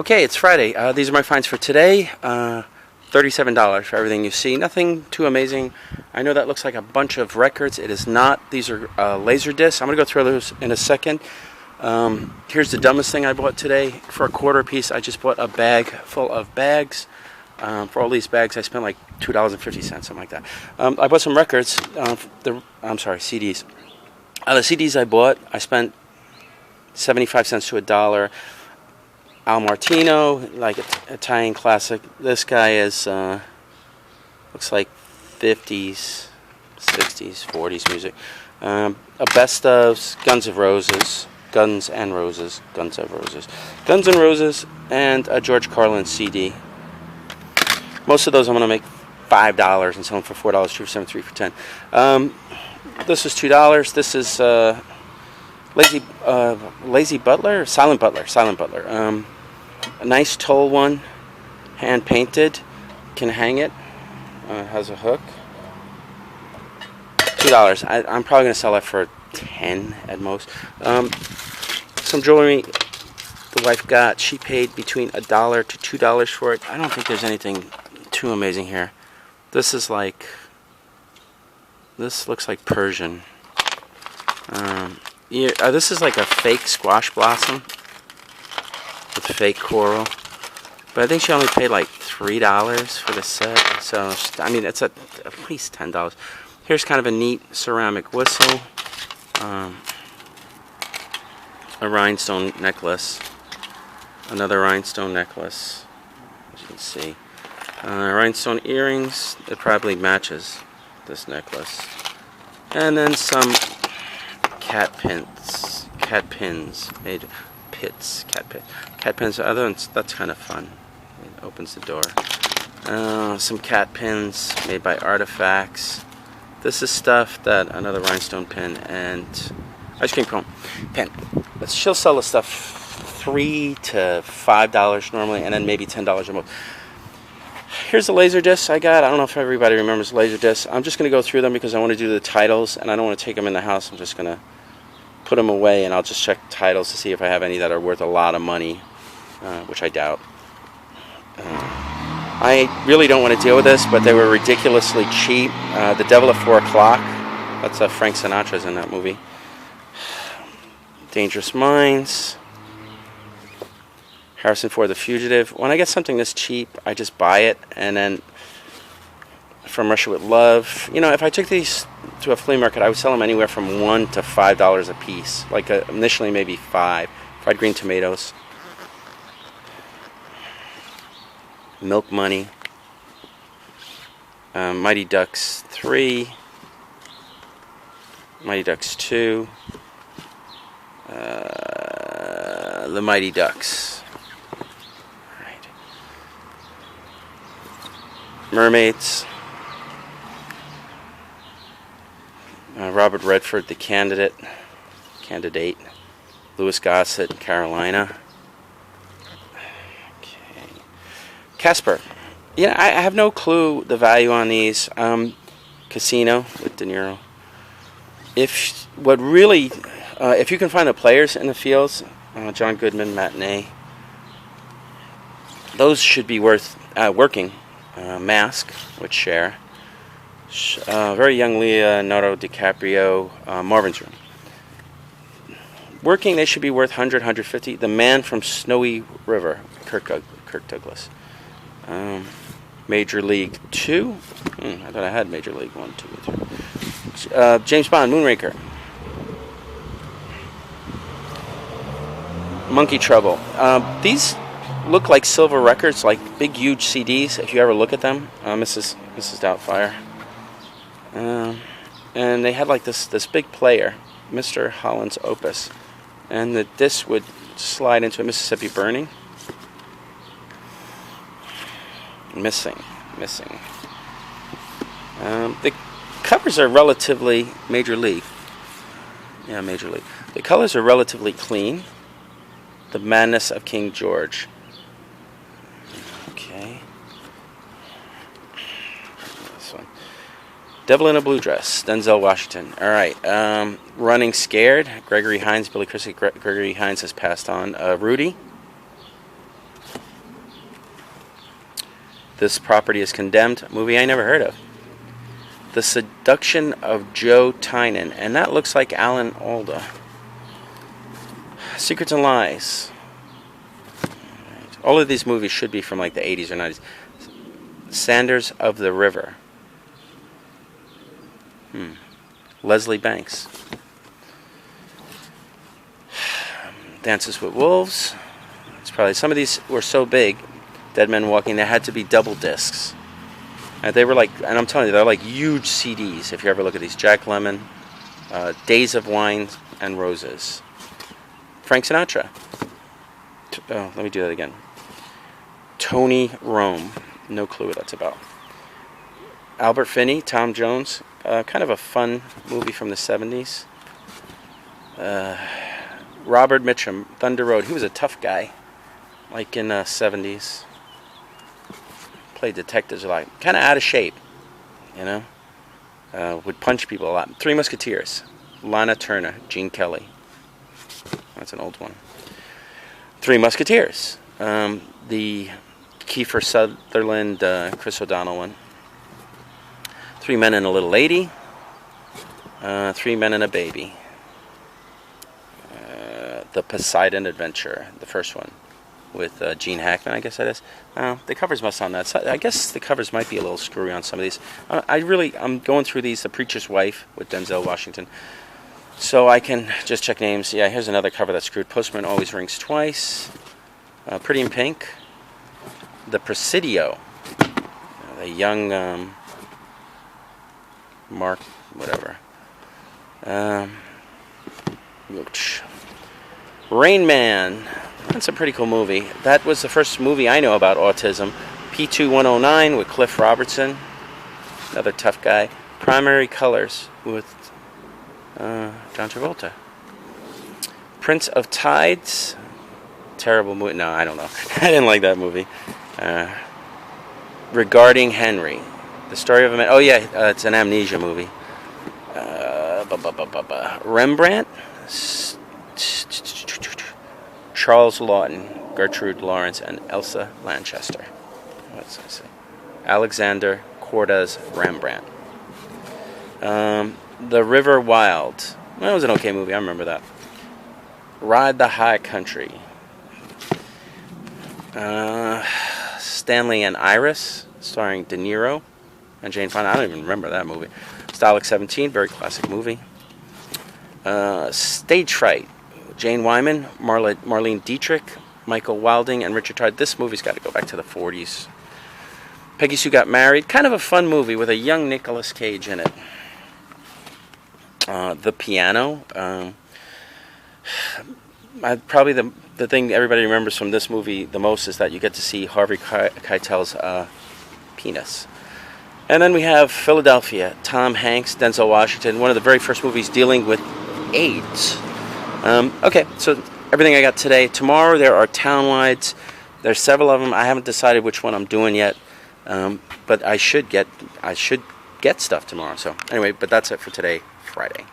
Okay, it's Friday. These are my finds for today. $37 for everything you see. Nothing too amazing. I know that looks like a bunch of records. It is not. These are Laserdiscs. I'm going to go through those in a second. Here's the dumbest thing I bought today. For a quarter piece, I just bought a bag full of bags. For all these bags, I spent like $2.50, something like that. I bought some records. CDs. The CDs I bought, I spent 75 cents to $1. Al Martino, like Italian classic. This guy is looks like 50s, 60s, 40s music. A best of Guns N' Roses, Guns N' Roses, and a George Carlin CD. Most of those I'm going to make $5 and sell them for $4, 2 for 7, 3 for 10. This is $2. This is Lazy Butler, Silent Butler. A nice tall one, hand painted. Can hang it. Has a hook. $2. I'm probably gonna sell that for 10 at most. Some jewelry the wife got. She paid between $1 to $2 for it. I don't think there's anything too amazing here. This is like. This looks like Persian. This is like a fake squash blossom with fake coral, but I think she only paid like $3 for the set. So I mean, it's at least $10. Here's kind of a neat ceramic whistle, a rhinestone necklace, another rhinestone necklace, as you can see, rhinestone earrings. It probably matches this necklace, and then some cat pins made cat pins. Other ones, that's kind of fun. It opens the door. Some cat pins made by Artifacts. This is stuff that another rhinestone pin and ice cream cone pen. She'll sell the stuff $3 to $5 normally, and then maybe $10 or more. Here's the Laserdiscs I got. I don't know if everybody remembers Laserdiscs. I'm just going to go through them because I want to do the titles, and I don't want to take them in the house. I'm just going to put them away, and I'll just check titles to see if I have any that are worth a lot of money, which I doubt. I really don't want to deal with this, but they were ridiculously cheap. The Devil at 4 O'Clock. That's Frank Sinatra's in that movie. Dangerous Minds. Harrison Ford, The Fugitive. When I get something this cheap, I just buy it, and then From Russia with Love. You know, if I took these to a flea market, I would sell them anywhere from $1 to $5 a piece. Like initially maybe $5. Fried green tomatoes. Milk Money. Mighty Ducks 3. Mighty Ducks 2. The Mighty Ducks. Mermaids. Robert Redford, The Candidate. Louis Gossett, Carolina. Okay. Casper. Yeah, I have no clue the value on these. Casino with De Niro. If you can find the players in the fields, John Goodman, Matinee. Those should be worth working. Mask with Cher. Very young Leonardo DiCaprio. Marvin's Room. Working, they should be worth $100, $150. The Man from Snowy River. Kirk Douglas. Major League 2. I thought I had Major League 1, 2, 3. James Bond, Moonraker. Monkey Trouble. These look like silver records, like big, huge CDs. If you ever look at them, Mrs. Doubtfire, and they had like this big player, Mr. Holland's Opus, and the disc would slide into a Mississippi Burning. Missing. The covers are relatively Major League. Yeah, Major League. The colors are relatively clean. The Madness of King George. Okay. This one. Devil in a Blue Dress, Denzel Washington. All right. Running Scared, Gregory Hines, Billy Christie. Gregory Hines has passed on. Rudy. This Property is Condemned, a movie I never heard of. The Seduction of Joe Tynan, and that looks like Alan Alda. Secrets and Lies. All of these movies should be from like the 80s or 90s. Sanders of the River. Leslie Banks. Dances with Wolves. It's probably, some of these were so big, Dead Men Walking, there had to be double discs. And they were like, and I'm telling you, they're like huge CDs. If you ever look at these, Jack Lemmon, Days of Wine and Roses. Frank Sinatra. Let me do that again. Tony Rome. No clue what that's about. Albert Finney, Tom Jones. Kind of a fun movie from the 70s. Robert Mitchum, Thunder Road. He was a tough guy, like in the 70s. Played detectives a lot. Kind of out of shape, you know. Would punch people a lot. Three Musketeers. Lana Turner, Gene Kelly. That's an old one. Three Musketeers. The Kiefer Sutherland, Chris O'Donnell one. Three Men and a Little Lady. Three Men and a Baby. The Poseidon Adventure, the first one, with Gene Hackman, I guess that is. The covers must on that. So I guess the covers might be a little screwy on some of these. I'm going through these. The Preacher's Wife with Denzel Washington, so I can just check names. Yeah, here's another cover that's screwed. Postman Always Rings Twice. Pretty in Pink. The Presidio. The young Mark, whatever. Rain Man. That's a pretty cool movie. That was the first movie I know about autism. P2-109 with Cliff Robertson. Another tough guy. Primary Colors with John Travolta. Prince of Tides. Terrible movie. No, I don't know. I didn't like that movie. Regarding Henry. The Story of a Man. Oh, yeah. It's an amnesia movie. Rembrandt. Charles Lawton, Gertrude Lawrence, and Elsa Lanchester. What's that say? Alexander Cortez Rembrandt. The River Wild. That was an okay movie. I remember that. Ride the High Country. Stanley and Iris, starring De Niro and Jane Fonda. I don't even remember that movie. Stalag 17, very classic movie. Stage Fright. Jane Wyman, Marlene Dietrich, Michael Wilding, and Richard Todd. This movie's got to go back to the 40s. Peggy Sue Got Married. Kind of a fun movie with a young Nicolas Cage in it. The Piano. Probably the thing everybody remembers from this movie the most is that you get to see Harvey Keitel's penis. And then we have Philadelphia. Tom Hanks, Denzel Washington. One of the very first movies dealing with AIDS. Okay, so everything I got today. Tomorrow there are townwides. There's several of them. I haven't decided which one I'm doing yet, but I should get stuff tomorrow. So anyway, but that's it for today, Friday.